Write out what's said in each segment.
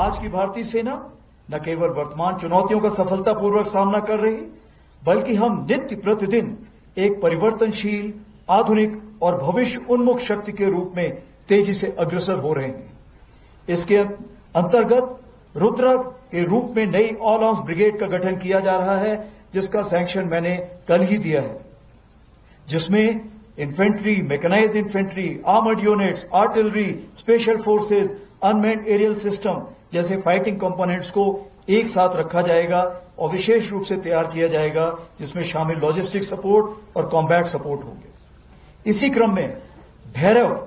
आज की भारतीय सेना न केवल वर्तमान चुनौतियों का सफलतापूर्वक सामना कर रही, बल्कि हम नित्य प्रतिदिन एक परिवर्तनशील, आधुनिक और भविष्य उन्मुख शक्ति के रूप में तेजी से अग्रसर हो रहे हैं। इसके अंतर्गत रुद्र के रूप में नई ऑल आर्म्स ब्रिगेड का गठन किया जा रहा है, जिसका सैंक्शन मैंने कल ही दिया है, जिसमें infantry, mechanised infantry, armoured units, artillery, special forces, unmanned aerial system जैसे फाइटिंग कंपोनेंट्स को एक साथ रखा जाएगा और विशेष रूप से तैयार किया जाएगा, जिसमें शामिल लॉजिस्टिक सपोर्ट और कॉम्बैट सपोर्ट होंगे। इसी क्रम में भैरव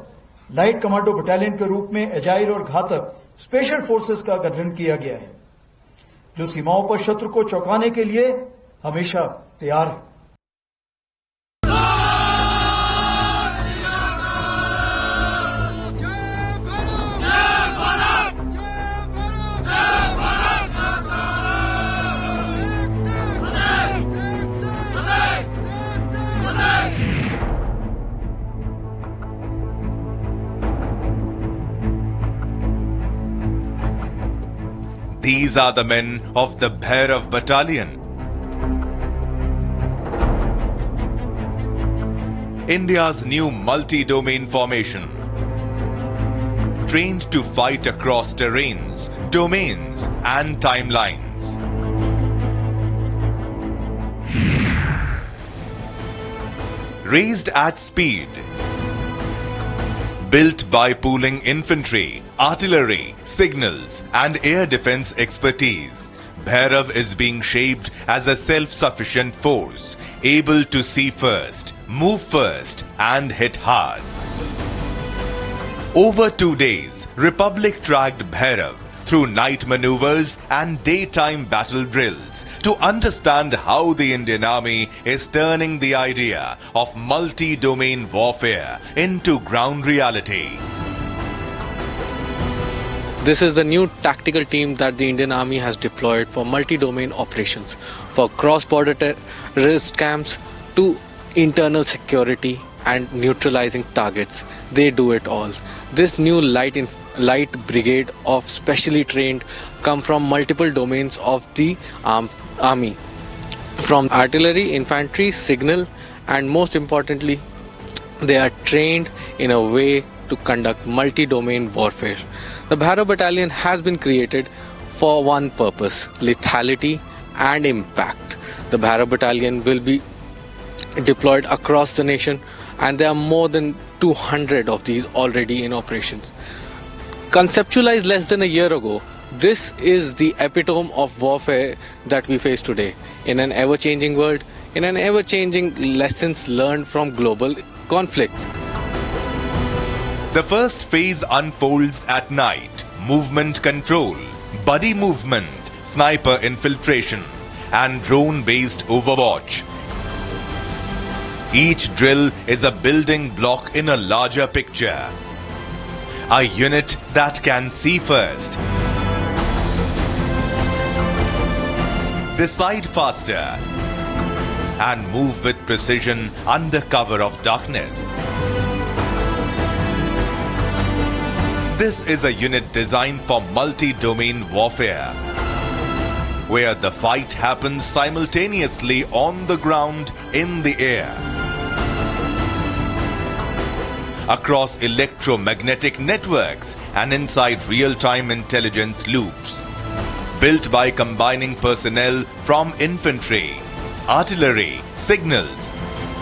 लाइट कमांडो बटालियन के रूप में एजाइल और घातक स्पेशल फोर्सेस का गठन किया गया है, जो सीमाओं पर शत्रु को चौंकाने के लिए हमेशा तैयार है। These are the men of the Bhairav Battalion. India's new multi-domain formation. Trained to fight across terrains, domains and timelines. Raised at speed. Built by pooling infantry, artillery, signals and air defense expertise, Bhairav is being shaped as a self-sufficient force, able to see first, move first and hit hard. Over 2 days, Republic tracked Bhairav through night maneuvers and daytime battle drills to understand how the Indian Army is turning the idea of multi-domain warfare into ground reality. This is the new tactical team that the Indian Army has deployed for multi-domain operations, for cross-border terrorist camps to internal security and neutralizing targets. They do it all. This new light brigade of specially trained come from multiple domains of the army, from artillery, infantry, signal, and most importantly, they are trained in a way to conduct multi-domain warfare. The Bhairav Battalion has been created for one purpose: lethality and impact. The Bhairav Battalion will be deployed across the nation, and there are more than 200 of these already in operations. Conceptualized less than a year ago, this is the epitome of warfare that we face today. In an ever-changing world, in an ever-changing lessons learned from global conflicts. The first phase unfolds at night. Movement control, buddy movement, sniper infiltration, and drone-based overwatch. Each drill is a building block in a larger picture. A unit that can see first, decide faster, and move with precision under cover of darkness. This is a unit designed for multi-domain warfare, where the fight happens simultaneously on the ground, in the air, across electromagnetic networks and inside real-time intelligence loops. Built by combining personnel from infantry, artillery, signals,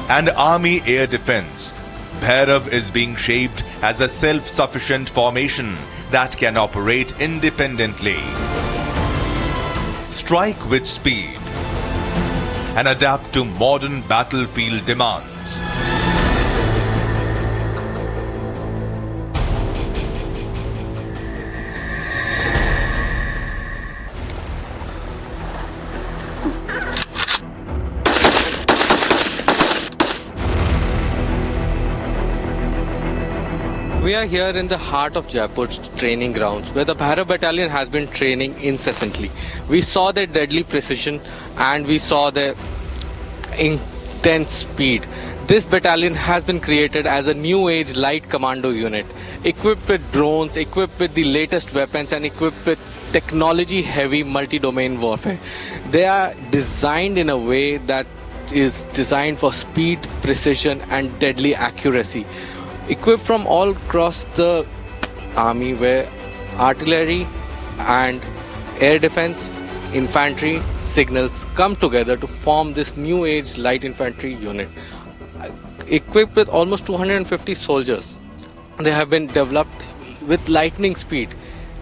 and army air defense, Bhairav is being shaped as a self-sufficient formation that can operate independently, strike with speed, and adapt to modern battlefield demands. We are here in the heart of Jaipur's training grounds, where the Bhairav Battalion has been training incessantly. We saw their deadly precision and we saw their intense speed. This battalion has been created as a new age light commando unit, equipped with drones, equipped with the latest weapons and equipped with technology heavy multi-domain warfare. They are designed in a way that is designed for speed, precision and deadly accuracy. Equipped from all across the army, where artillery and air defense, infantry, signals come together to form this new age light infantry unit. Equipped with almost 250 soldiers, they have been developed with lightning speed.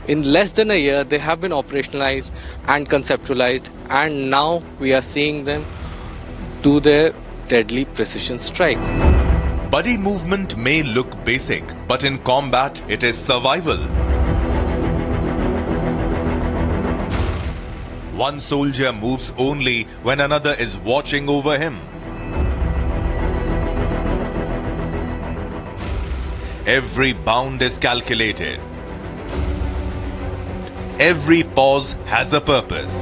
In less than a year, they have been operationalized and conceptualized, and now we are seeing them do their deadly precision strikes. Buddy movement may look basic, but in combat it is survival. One soldier moves only when another is watching over him. Every bound is calculated. Every pause has a purpose.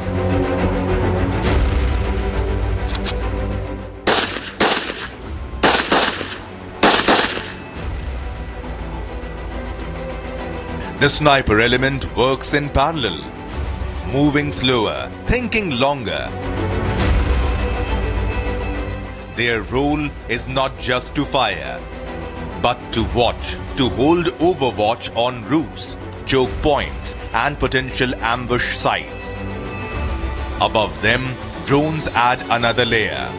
The sniper element works in parallel, moving slower, thinking longer. Their role is not just to fire, but to watch, to hold overwatch on routes, choke points and potential ambush sites. Above them, drones add another layer.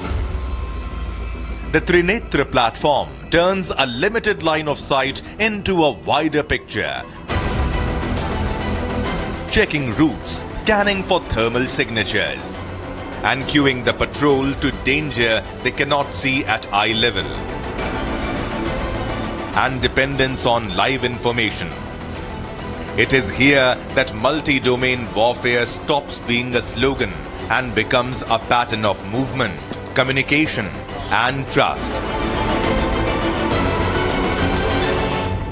The Trinetra platform turns a limited line of sight into a wider picture, checking routes, scanning for thermal signatures, and cueing the patrol to danger they cannot see at eye level. And dependence on live information. It is here that multi-domain warfare stops being a slogan and becomes a pattern of movement, communication, and trust.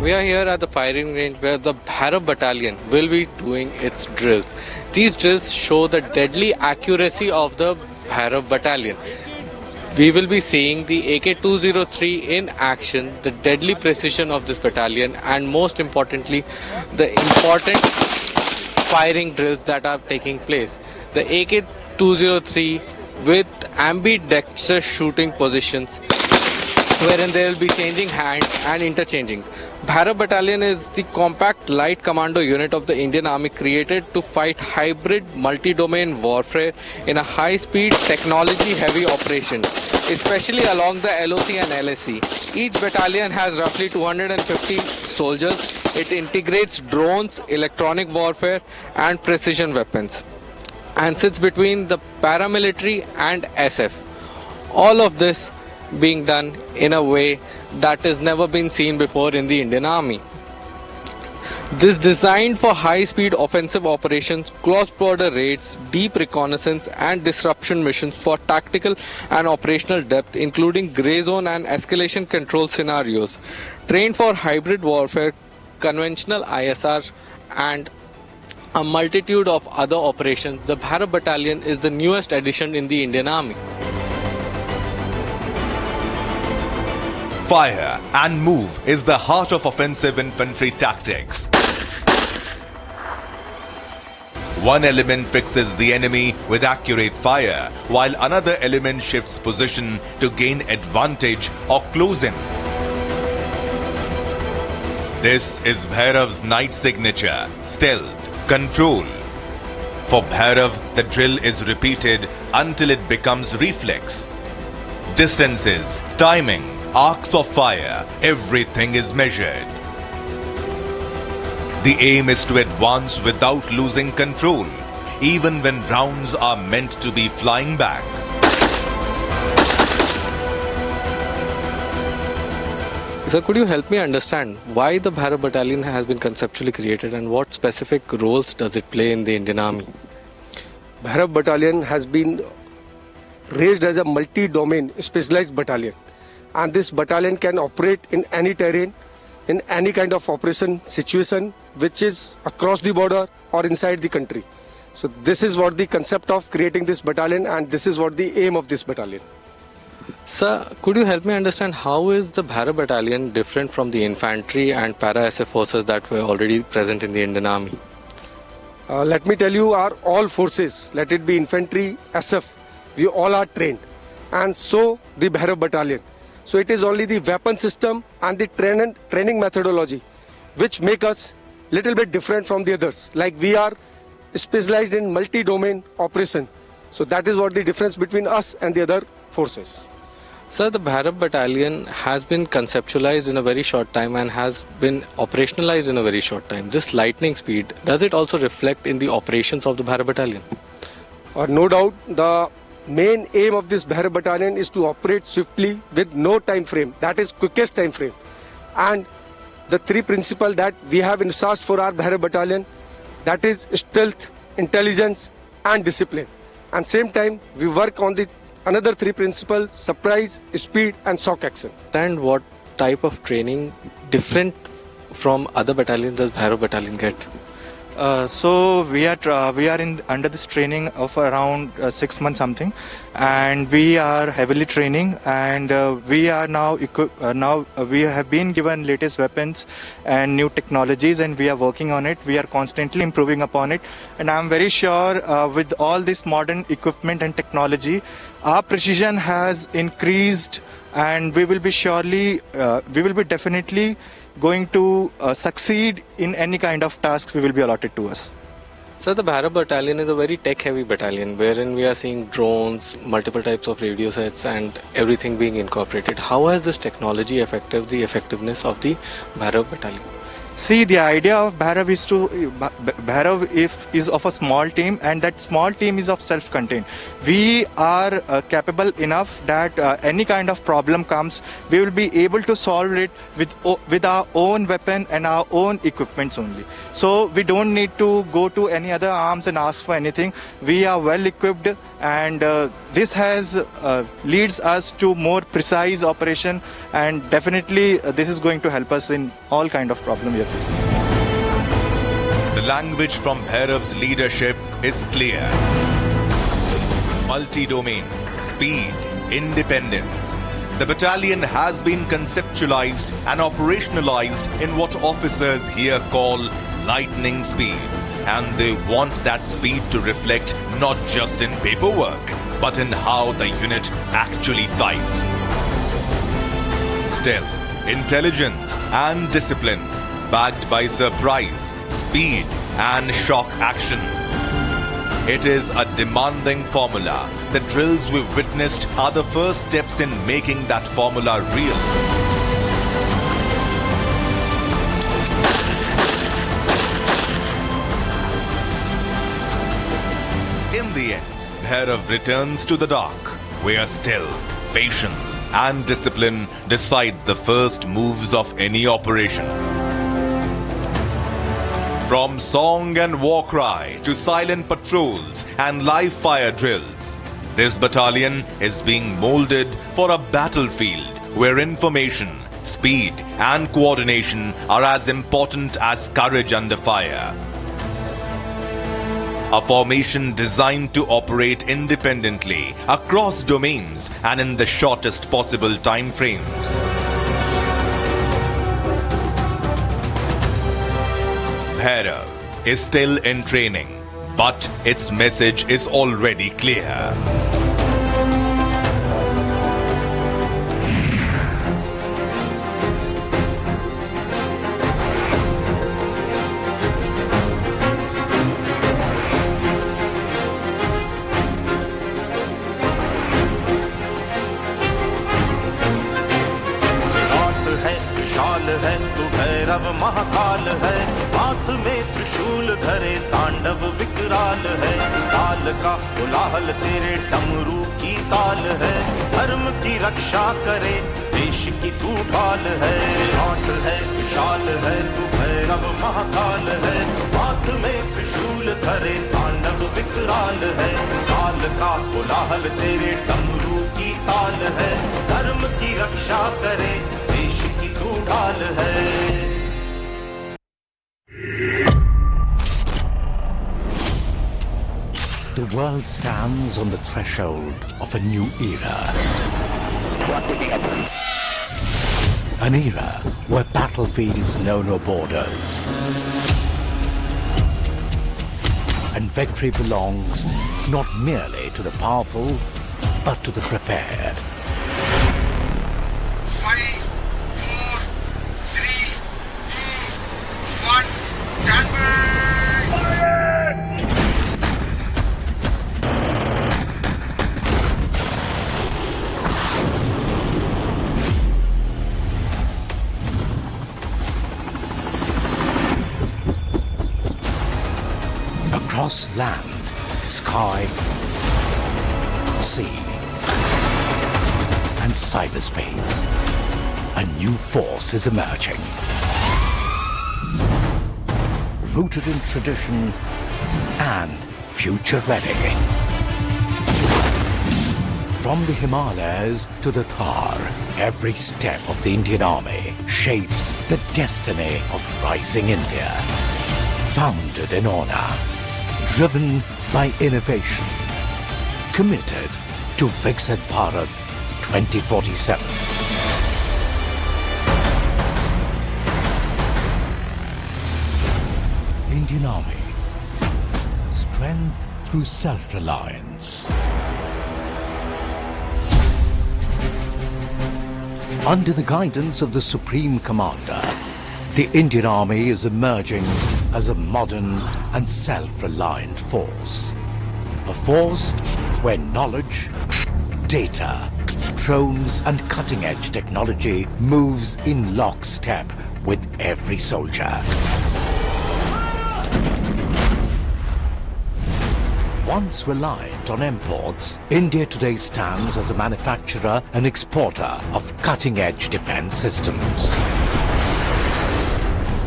We are here at the firing range where the Bhairav battalion will be doing its drills. These drills show the deadly accuracy of the Bhairav battalion. We will be seeing the AK-203 in action, the deadly precision of this battalion, and most importantly, the important firing drills that are taking place. The AK-203 with ambidextrous shooting positions, wherein they will be changing hands and interchanging. Bhairav Battalion is the compact light commando unit of the Indian Army created to fight hybrid multi-domain warfare in a high-speed technology-heavy operation, especially along the LOC and LSC. Each battalion has roughly 250 soldiers. It integrates drones, electronic warfare and precision weapons, and sits between the paramilitary and SF. All of this being done in a way that has never been seen before in the Indian Army. This designed for high-speed offensive operations, cross-border raids, deep reconnaissance and disruption missions for tactical and operational depth, including grey zone and escalation control scenarios. Trained for hybrid warfare, conventional ISR and a multitude of other operations, the Bhairav Battalion is the newest addition in the Indian Army. Fire and move is the heart of offensive infantry tactics. One element fixes the enemy with accurate fire, while another element shifts position to gain advantage or close in. This is Bhairav's night signature: stealth, control. For Bhairav, the drill is repeated until it becomes reflex. Distances, timing, arcs of fire, everything is measured. The aim is to advance without losing control, even when rounds are meant to be flying back. Sir, could you help me understand why the Bhairav Battalion has been conceptually created and what specific roles does it play in the Indian Army? Bhairav Battalion has been raised as a multi-domain specialized battalion, and this battalion can operate in any terrain, in any kind of operation situation, which is across the border or inside the country. So this is what the concept of creating this battalion, and this is what the aim of this battalion. Sir, could you help me understand how is the Bhairav Battalion different from the infantry and para-SF forces that were already present in the Indian Army? Let me tell you, our all forces, let it be infantry, SF, we all are trained. And so the Bhairav battalion. So it is only the weapon system and the training methodology which make us little bit different from the others. Like we are specialized in multi-domain operation. So that is what the difference between us and the other forces. Sir, the Bhairav battalion has been conceptualized in a very short time and has been operationalized in a very short time. This lightning speed, does it also reflect in the operations of the Bhairav battalion? No doubt, the main aim of this Bhairav battalion is to operate swiftly with no time frame. That is quickest time frame. And the three principles that we have envisaged for our Bhairav battalion, that is stealth, intelligence and discipline. And same time, we work on the another three principles: surprise, speed and shock action. And what type of training different from other battalions does Bhairav battalion get? So we are under this training of around 6 months something, and we are heavily training, and we are now we have been given latest weapons and new technologies, and we are working on it. We are constantly improving upon it, and I am very sure with all this modern equipment and technology, our precision has increased, and we will be definitely going to succeed in any kind of tasks we will be allotted to us. So the Bhairav battalion is a very tech-heavy battalion, wherein we are seeing drones, multiple types of radio sets and everything being incorporated. How has this technology affected the effectiveness of the Bhairav battalion? See, the idea of Bhairav is of a small team, and that small team is of self-contained. We are capable enough that any kind of problem comes, we will be able to solve it with our own weapon and our own equipments only. So we don't need to go to any other arms and ask for anything. We are well equipped, and this has leads us to more precise operation, and definitely this is going to help us in all kind of problem we are facing. The language from Bhairav's leadership is clear. Multi-domain, speed, independence. The battalion has been conceptualized and operationalized in what officers here call lightning speed. And they want that speed to reflect not just in paperwork, but in how the unit actually fights. Stealth, intelligence and discipline, backed by surprise, speed and shock action. It is a demanding formula. The drills we've witnessed are the first steps in making that formula real. In the end, Bhairav returns to the dark, where stealth, patience and discipline decide the first moves of any operation. From song and war cry to silent patrols and live fire drills, this battalion is being molded for a battlefield where information, speed and coordination are as important as courage under fire. A formation designed to operate independently across domains and in the shortest possible time frames. Bhairav is still in training, but its message is already clear. Mahakal है, हाथ में त्रिशूल धरे तांडव विकराल है, काल का कोलाहल तेरे डमरू की ताल है, धर्म की रक्षा करे देश की तू ढाल है, लौट है विशाल है तू भैरव महाकाल है, हाथ में त्रिशूल धरे तांडव विकराल है, काल का कोलाहल तेरे डमरू की ताल है, धर्म की रक्षा करे देश की तू ढाल है। The world stands on the threshold of a new era. An era where battlefields know no borders. And victory belongs not merely to the powerful, but to the prepared. 5, 4, 3, 2, 1, stand by! Across land, sky, sea, and cyberspace, a new force is emerging. Rooted in tradition and future ready. From the Himalayas to the Thar, every step of the Indian Army shapes the destiny of rising India. Founded in honor, driven by innovation, committed to Viksit Bharat 2047. Indian Army, strength through self-reliance. Under the guidance of the Supreme Commander, the Indian Army is emerging as a modern and self-reliant force. A force where knowledge, data, drones and cutting-edge technology moves in lockstep with every soldier. Once reliant on imports, India today stands as a manufacturer and exporter of cutting-edge defense systems.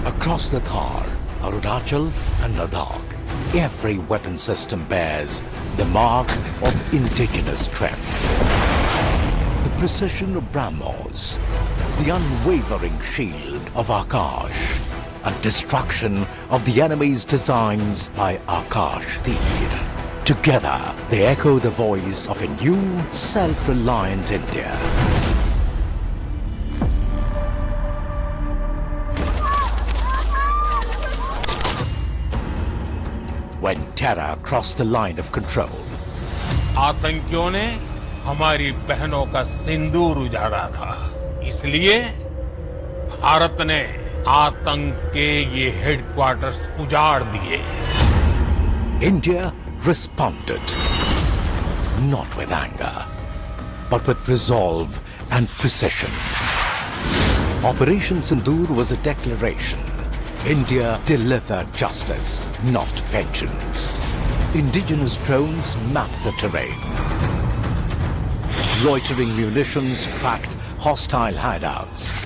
Across the Thar, Arunachal and Ladakh, every weapon system bears the mark of indigenous strength. The precision of BrahMos, the unwavering shield of Akash, and destruction of the enemy's designs by Akash Tir. Together, they echo the voice of a new, self-reliant India. When terror crossed the line of control, आतंकियों ने हमारी बहनों का सिंदूर उजाड़ा था, इसलिए भारत ने आतंक के ये हेडक्वार्टर्स उजाड़ दिए. India responded, not with anger, but with resolve and precision. Operation Sindoor was a declaration. India delivered justice, not vengeance. Indigenous drones mapped the terrain. Loitering munitions tracked hostile hideouts.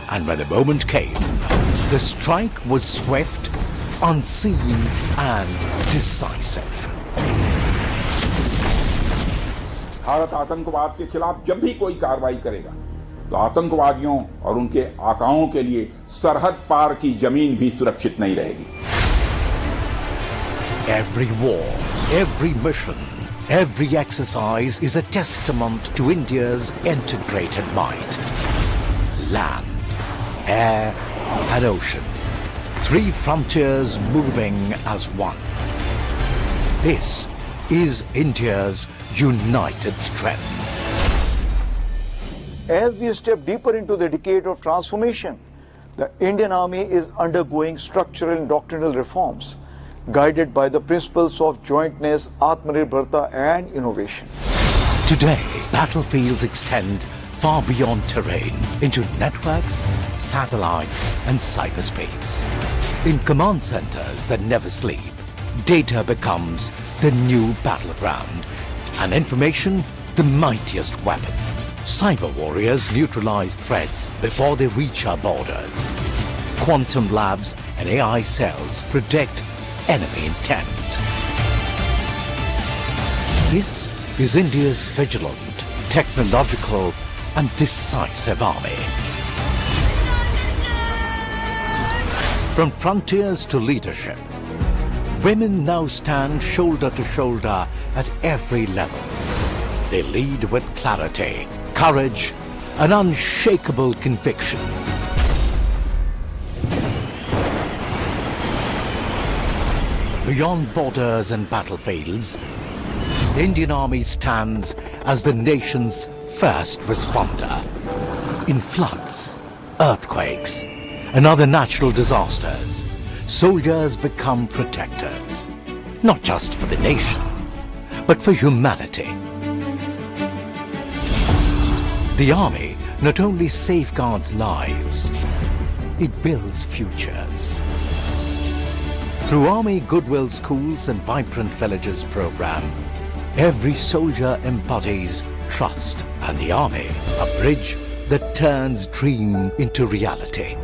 And when the moment came, the strike was swift, unseen and decisive. Bharat आतंकवाद के खिलाफ जब भी कोई कार्रवाई करेगा तो आतंकवादियों और उनके आकाओं के लिए सरहद पार की जमीन भी सुरक्षित नहीं रहेगी. Every war, every mission, every exercise is a testament to India's integrated might. Land, air and ocean. Three frontiers moving as one. This is India's united strength. As we step deeper into the decade of transformation, the Indian Army is undergoing structural and doctrinal reforms, guided by the principles of jointness, Atmanirbharta and innovation. Today, battlefields extend far beyond terrain into networks, satellites and cyberspace. In command centers that never sleep, data becomes the new battleground and information the mightiest weapon. Cyber warriors neutralize threats before they reach our borders. Quantum labs and AI cells predict enemy intent. This is India's vigilant, technological and decisive army. From frontiers to leadership, women now stand shoulder to shoulder at every level. They lead with clarity, courage, and unshakable conviction. beyond borders and battlefields, the Indian Army stands as the nation's first responder. In floods, earthquakes, and other natural disasters, soldiers become protectors, not just for the nation, but for humanity. The Army not only safeguards lives, it builds futures. Through Army Goodwill Schools and Vibrant Villages program, every soldier embodies trust, and the Army, a bridge that turns dream into reality.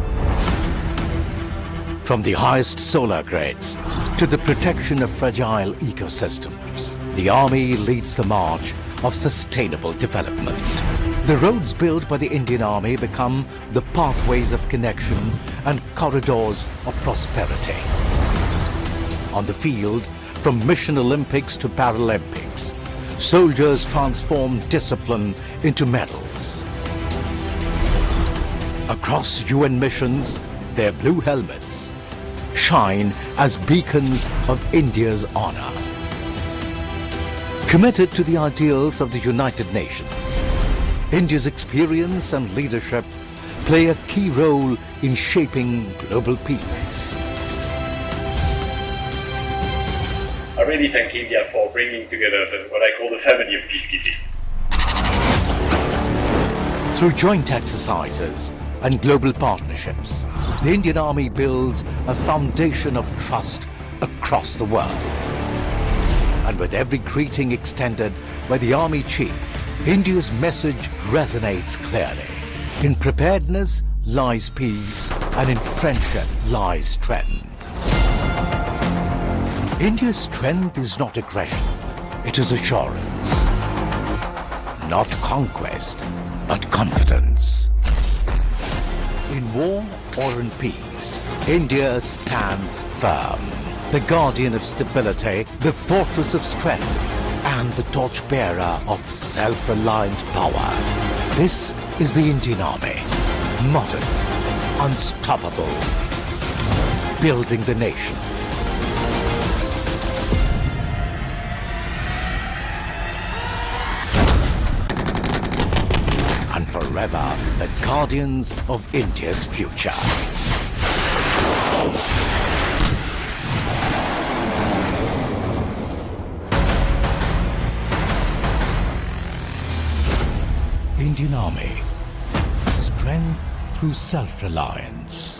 From the highest solar grades to the protection of fragile ecosystems, the Army leads the march of sustainable development. The roads built by the Indian Army become the pathways of connection and corridors of prosperity. On the field, from Mission Olympics to Paralympics, soldiers transform discipline into medals. Across UN missions, their blue helmets shine as beacons of India's honor. Committed to the ideals of the United Nations, India's experience and leadership play a key role in shaping global peace. I really thank India for bringing together what I call the family of peacekeeping. Through joint exercises and global partnerships, the Indian Army builds a foundation of trust across the world. And with every greeting extended by the Army Chief, India's message resonates clearly. In preparedness lies peace, and in friendship lies strength. India's strength is not aggression, it is assurance. Not conquest, but confidence. In war or in peace, India stands firm. The guardian of stability, the fortress of strength, and the torchbearer of self-reliant power. This is the Indian Army. Modern, unstoppable, building the nation. And forever, the guardians of India's future. Indian Army. Strength through self-reliance.